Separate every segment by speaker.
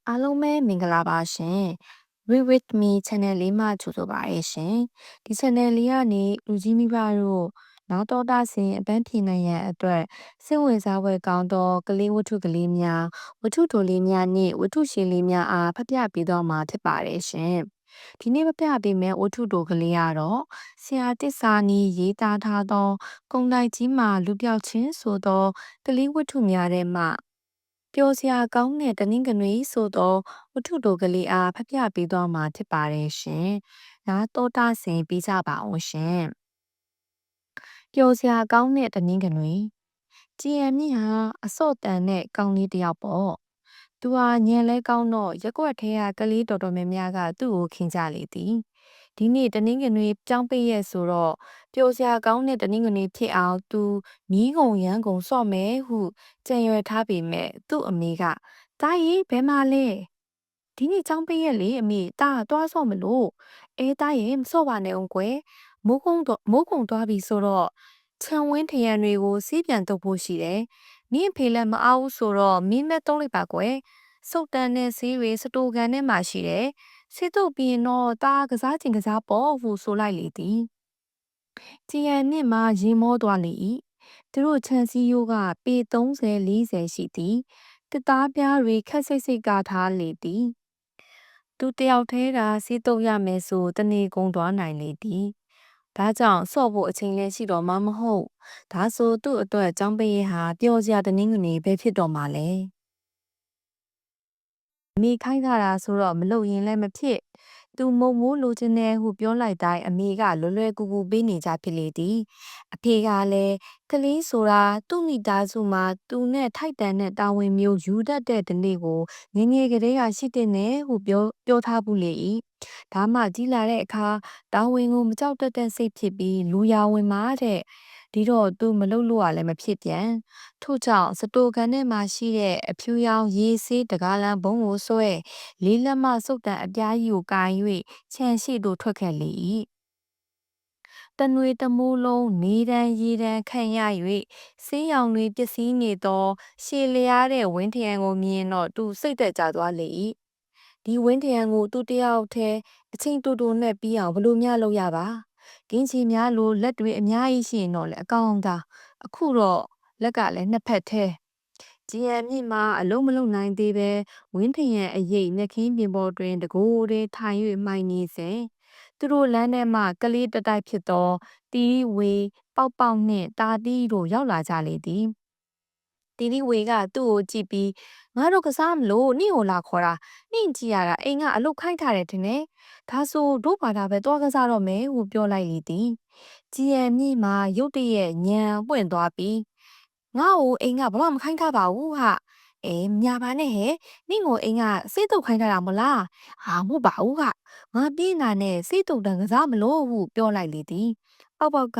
Speaker 1: အားလုံးပဲမင်္ဂလာပါရှင် Read with me channel လေးမှကြိုဆိုပါရရှင်ဒီ channel လေးကနေလူကြီးမိဘတို့နောက်တော်တာဆင်အပန်းဖြေနိုင်ရန်အတွက်စိတ်ဝင်စားဖွယ်ကောင်းသောကလေးဝတ္ထုကလေးများဝတ္ထုတိုလေးများနှင့်ဝတ္ထုရှင်လေးများအားဖတ်ပြပေးတော့မှာဖြစ်ပါတယ်ရှင်ဒီနေ့ဖတ်ပြပေးမယ့်ဝတ္ထုတိုကလေးကတော့ဆရာတစ္ဆာနီရေးသားထားသောကုံတိုက်ကြီးမှာလူပြောက်ချင်းဆိုသောကလေးဝတ္ထုများထဲမှပျော်စရာကောင်းတဲ့တနင်္ဂနွေဆိုသောဝတ္ထုတိုကလေးအားဖတ်ပြပေးသွားမှာဖြစ်ပါတယ်ရှင်။ဒါတော့တာဆင်ပြီးကြပါအောင်ရှင်။ပျော်စရာကောင်းတဲ့တနင်္ဂနွေကြည်ရမြင့်ဟာအစော့တန်တဲ့ကောင်းလေးတစ်ယောက်ပေါ့။သူဟာညံလဲကောင်းတော့ရက်ွက်ထဲကကလေးတော်တော်များများကသူ့ကိုခင်ကြလေသည်။ဒီနေ့တနင်္ဂနွေပြောင်းပိတ်ရက်ဆိုတော့ပျော်စရာကောင်းတဲ့တနင်္ဂနွေဖြစ်အောင်သူမီးကုံရမ်းကုံစော့မယ်ဟုကြံရွယ်ထားပေမဲ့သူ့အမေကတားရီဘဲမလဲဒီနေ့ចောင်းပိတ်ရက်လေအမေတားသွားစော့မလို့တားရီမစော့ပါနဲ့အောင်ကွယ်မိုးကုံသွားပြီဆိုတော့ခြံဝင်းထရံတွေကိုစီးပြန်တုပ်ဖို့ရှိတယ်နင့်ဖေလည်းမအားဘူးဆိုတော့မင်းမဲ့တုံးလိုက်ပါကွယ်စုတ်တန်တဲ့ဆေးတွေစတိုကန်ထဲမှာရှိတယ်ဆေးတုပ်ပြီးရင်တော့တားကစားချင်ကစားပေါ့ဟုဆိုလိုက်လေသည်ကြည်ရန်နှင့်မှရေမောသွားလေ၏သူတို့ခြံစည်းရိုးကပေ30 40ရှိသည်တစ်သားပြားတွေခက်စိတ်စိတ်ကားထားလေသည်သူတယောက်တည်းကစီးတုပ်ရမယ်ဆိုတနေကုန်သွားနိုင်လေသည်ဒါကြောင့်စော့ဖို့အချိန်လည်းရှိတော့မှမဟုတ်ဒါဆိုသူ့အတွက်ចောင်းပရိဟာပျော်စရာတနင်္ဂနွေပဲဖြစ်တော့မှလဲမိခိုင်းထားတာဆိုတော့မလုပ်ရင်လည်းမဖြစ်သူမုံမိုးလိုချင်တယ်ဟုပြောလိုက်တိုင်းအမေကလွယ်လွယ်ကူကူပေးနေကြဖြစ်လေသည်အဖေကလည်းကလေးဆိုတာသူ့မိသားစုမှာသူနဲ့ထိုက်တန်တဲ့တာဝန်မျိုးယူတတ်တဲ့ဒီနေ့ကိုငယ်ငယ်ကလေးကရှိတဲ့နဲ့ဟုပြောထားဘူးလေ၏ဒါမှကြီးလာတဲ့အခါတာဝန်ကိုမကြောက်တတ်တဲ့စိတ်ဖြစ်ပြီးလူရဝင်မှာတဲ့ဒီတော့သူမလုပ်လို့ရလည်းမဖြစ်ပြန်ထို့ကြောင့်စတိုကန်ထဲမှာရှိတဲ့အဖြူရောင်ရေဆေးတကားလမ်းဘုံကိုဆွဲလေးလက်မစုပ်တန်အပြားကြီးကိုကိုင်၍ခြံရှိသို့ထွက်ခဲ့လေ၏တနွေတမိုးလုံးနေတန်းရေတန်းခံရ၍ဆေးရောင်တွေပျက်စီးနေသောရှည်လျားတဲ့ဝင်းထရံကိုမြင်တော့သူစိတ်သက်သာသွားလေ၏ဒီဝင်းထရံကိုသူတယောက်တည်းအချင်းတူတူနဲ့ပြီးအောင်ဘလို့များလုပ်ရပါကင်းချီများလိုလက်တွေအများကြီးရှိရင်တော့လေအကောင်းသာအခုတော့လက်ကလည်းနှစ်ဖက်ထဲဂျီယန်မြင့်မှာအလုံးမလုံးနိုင်သေးပဲဝင်းထရံအရိပ်နှက်ခင်းပြင်ပေါ်တွင်တကိုယ်တည်းထိုင်၍မှိုင်နေစဉ်သူတို့လမ်းထဲမှကလေးတတိုက်ဖြစ်သောတီရီဝေပေါက်ပေါက်နှင့်တာတီးတို့ရောက်လာကြလေသည်တီရီဝေကသူ့ကိုကြည့်ပြီးငါတို့ကစားမလို့နင့်ကိုလာခေါ်တာနင့်ကြည့်ရတာအိမ်ကအလုတ်ခိုင်းထားတယ်ထင်တယ်ဒါဆိုတို့ဘာသာပဲတွားကစားတော့မယ်ဟုပြောလိုက်လေသည်ကြည်ရန်မြင့်မှာရုတ်တရက်ညံပွင့်သွားပြီးငါ့ကိုအိမ်ကဘာမှမခိုင်းထားပါဘူးဟာမြပါနဲ့ဟဲ့နင့်ကိုအိမ်ကစေးတုပ်ခိုင်းထားတာမလားဟာမဟုတ်ပါဘူးဟာငါပြေးလာနဲ့စေးတုပ်တန်ကစားမလို့ဟုပြောလိုက်လေသည်ပေါက်ပေါက်က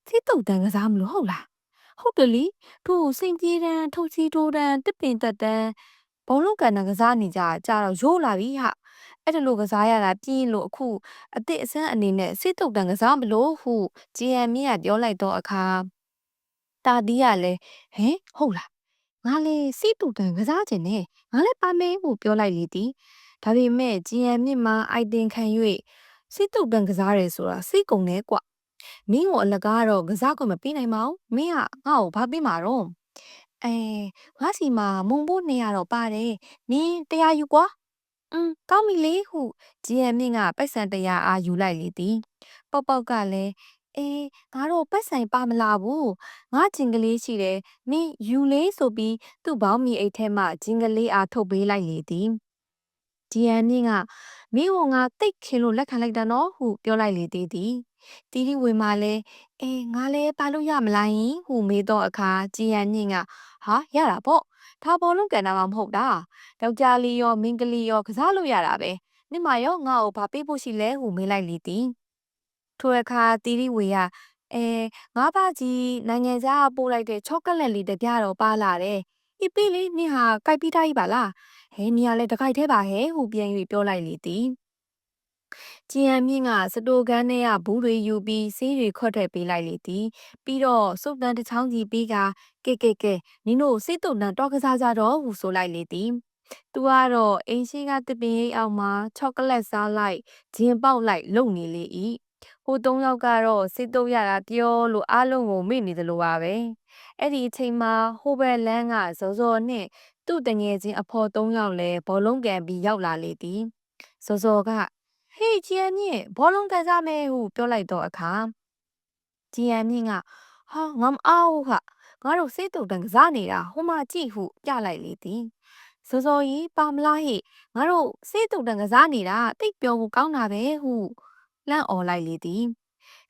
Speaker 1: စေးတုပ်တန်ကစားမလို့ဟုတ်လားဟုတ်တယ်လीတို့စိန်ပြေးတန်းထုတ်ချီထိုးတန်းတစ်ပင်တက်တန်းဘုံလုံးကန်တန်းကစားနေကြတော့ရိုးလာပြီဟာအဲ့ဒါလိုကစားရတာပြင်းလို့အခုအစ်စ်အစမ်းအနေနဲ့စေးတုပ်တန်ကစားမလို့ဟုဂျီယန်မင်းကပြောလိုက်တော့အခါတာဒီကလည်းဟင်ဟုတ်လားငါလေစီတူတန်ကစားခြင်းနဲ့ငါလည်းပါမယ်ဟုပြောလိုက်လေသည်ဒါပေမဲ့ဂျီယန်မြင့်မှာအိုက်တင်ခံ၍စီတူတန်ကစားရဲဆိုတာစိတ်ကုန်နေကွမင်းကိုအလကားတော့ကစားခွင့်မပေးနိုင်ပါဘူးမင်းကငါ့ကိုဘာပေးမှာတော့အဲငါစီမှာမုံဖို့200တော့ပါတယ်နင်း100ယူကွာကောင်းပြီလေဟုဂျီယန်မြင့်ကပိုက်ဆံ100အားယူလိုက်လေသည်ပေါက်ပေါက်ကလည်းငါတို့ပတ်ဆိုင်ပါမလားဘူးငါဂျင်ကလေးရှိတယ်နင်ယူလေးဆိုပြီးသူ့ဘောင်းမီအိတ်ထဲမှဂျင်ကလေးအားထုတ်ပေးလိုက်လေသည်ဂျီယန်မြင့်ကမင်းကိုငါတိတ်ခင်လို့လက်ခံလိုက်တာနော်ဟုပြောလိုက်လေသေးသည်တီတီဝေမာလဲငါလဲပါလို့ရမလားယင်ဟုမေးတော့အခါဂျီယန်မြင့်ကဟာရတာပေါ့ဒါဘောလုံးကန်တာမှမဟုတ်တာယောက်ျားလေးရောမိန်းကလေးရောကစားလို့ရတာပဲနင်မရောငါ့ကိုဘာပေးဖို့ရှိလဲဟုမေးလိုက်လေသည်ထိုအခါတီတီဝေကအဲငါးပါးကြီးနိုင်ငံခြားပို့လိုက်တဲ့ချောကလက်လေးတစ်ပြားတော့ပါလာတယ်။ဤပေးလေးနင်ဟာကြိုက်ပြီးသားကြီးပါလား။နင်ကလည်းတခိုက်သေးပါဟဲ့ဟုပြန်၍ပြောလိုက်လေသည်။ကျင်ဟန်မြင့်ကစတိုကန်းထဲကဘူးတွေယူပြီးဆေးတွေခွက်ထည့်ပေးလိုက်လေသည်။ပြီးတော့စုပ်တန်းတစ်ချောင်းကြီးပြီးကကဲနင်တို့စိတ်တုံတန်းတော့ကစားကြတော့ဟုဆိုလိုက်လေသည် သူကတော့အိမ်ရှိကတပင်ရိပ်အောက်မှာချောကလက်စားလိုက်ဂျင်ပေါက်လိုက်လုံနေလေ၏ဟို၃ယောက်ကတော့စိတ်တုပ်ရတာပြောလို့အားလုံးကိုမေ့နေသလိုပါပဲအဲ့ဒီအချိန်မှာဟိုဘက်လန်းကဇော်ဇော်နှင့်သူ့တငယ်ချင်းအဖော်၃ယောက်လည်းဘောလုံးကန်ပြီးရောက်လာလေသည်ဇော်ဇော်ကဟေးချီယန်မြင့်ဘောလုံးကန်စားမယ်ဟုပြောလိုက်တော့အခါချီယန်မြင့်ကဟာငါမအားဘူးဟာငါတို့စိတ်တုပ်တန်ကစားနေတာဟိုမှာကြည့်ဟုပြလိုက်လေသည်ဇော်ဇော်ကြီးပါမလားဟိငါတို့စိတ်တုပ်တန်ကစားနေတာတိတ်ပြောဖို့ကောင်းတာပဲဟုလှမ်းអော်လိုက်လေသည်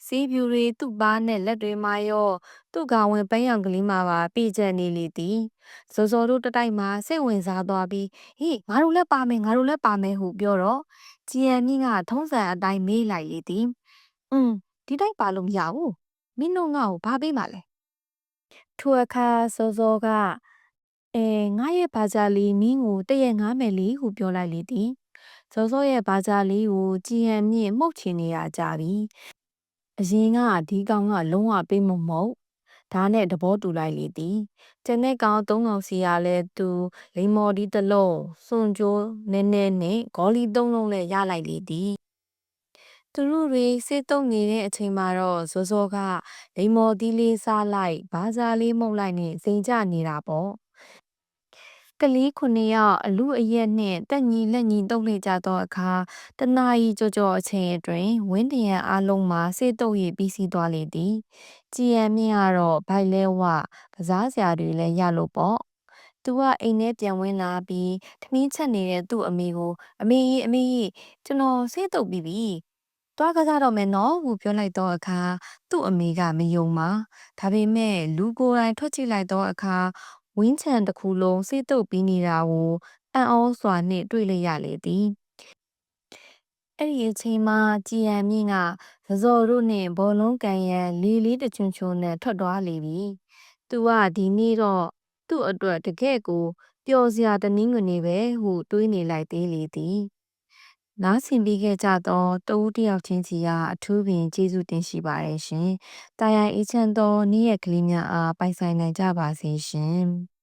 Speaker 1: စီးဖြူတွေသူ့ပါးနဲ့လက်တွေမှာရောသူ့ကောင်ဝင်ပန်းရောင်ကလေးမှာပါပြေကျက်နေလေသည်ဇော်ဇော်တို့တတိုက်မှာစိတ်ဝင်စားသွားပြီးဟေးငါတို့လည်းပါမယ်ငါတို့လည်းပါမယ်ဟုပြောတော့ဂျီယန်မြင့်ကထုံးစံအတိုင်းမေးလိုက်လေသည်ဒီတိုက်ပါလို့မရဘူးမင်းတို့ငါ့ကိုဘာပေးမှလဲထိုအခါစောစောကငါရဲ့ဘာသာလေးမင်းကိုတည့်ရငားမယ်လေဟုပြောလိုက်လေသည်စောစောရဲ့ဘာသာလေးကိုကြည်ဟန်မြင့်မှုတ်ချင်နေရကြပြီအရင်ကဒီကောင်ကလုံးဝပေးမမဟုတ်ဒါနဲ့သဘောတူလိုက်လေသည်ကျန်တဲ့ကောင်၃ကောင်စီရလဲသူလိမ္မော်ဒီတစ်လုံးစွန်ကြိုးနည်းနည်းနဲ့ဂေါ်လီ၃လုံးလဲရလိုက်လေသည်သူတို့တွေစေးတုံးနေတဲ့အချိန်မှာတော့ဇောဇောကလိမ္မော်သီးလေးစားလိုက်ဘာသာလေးမှုတ်လိုက်နဲ့စိန်ကြနေတာပေါ့ကလေး9ယောက်အလူအရက်နှင့်တက်ညီလက်ညီတုပ်လိုက်ကြသောအခါတနာရီကြောအချိန်အတွင်းဝင်းတရံအားလုံးမှာစေးတုပ်ရည်ပြီးစီးသွားလေသည်ကြည်ရန်မြင့်ကတော့ဘိုက်လဲဝကစားစရာတွေလည်းရလို့ပေါ့သူကအိမ်ထဲပြန်ဝင်လာပြီးထမင်းချက်နေတဲ့သူ့အမေကိုအမေကြီးကျွန်တော်ဆေးတုပ်ပြီးပြီတွားကစားတော့မယ်နော်ဟုပြောလိုက်တော့အခါသူ့အမေကမယုံပါဒါပေမဲ့လူကိုယ်တိုင်ထွက်ကြည့်လိုက်တော့အခါဝင်းချံတစ်ခုလုံးစေးတုပ်ပြီးနေတာကိုအံ့ဩစွာနှင့်တွေ့လိုက်ရလေသည်အဲ့ဒီအချိန်မှာကြည်ရန်မြင့်ကဇော်တို့နှင့်ဘောလုံးကန်ရန်လေးတချွန်းချွန်းနဲ့ထွက်သွားလေပြီသူကဒီနေ့တော့သူ့အတွက်တကယ့်ကိုပျော်စရာတနည်းငွေနေပဲဟုတွေးနေလိုက်သေးလေသည်နားဆင်ပြီးခဲ့ကြသောတဦးတယောက်ချင်းစီကအထူးပင်ကျေးဇူးတင်ရှိပါတယ်ရှင်။တာယာအေးချမ်းသောနေ့ရက်ကလေးများအားပိုင်ဆိုင်နိုင်ကြပါစေရှင်။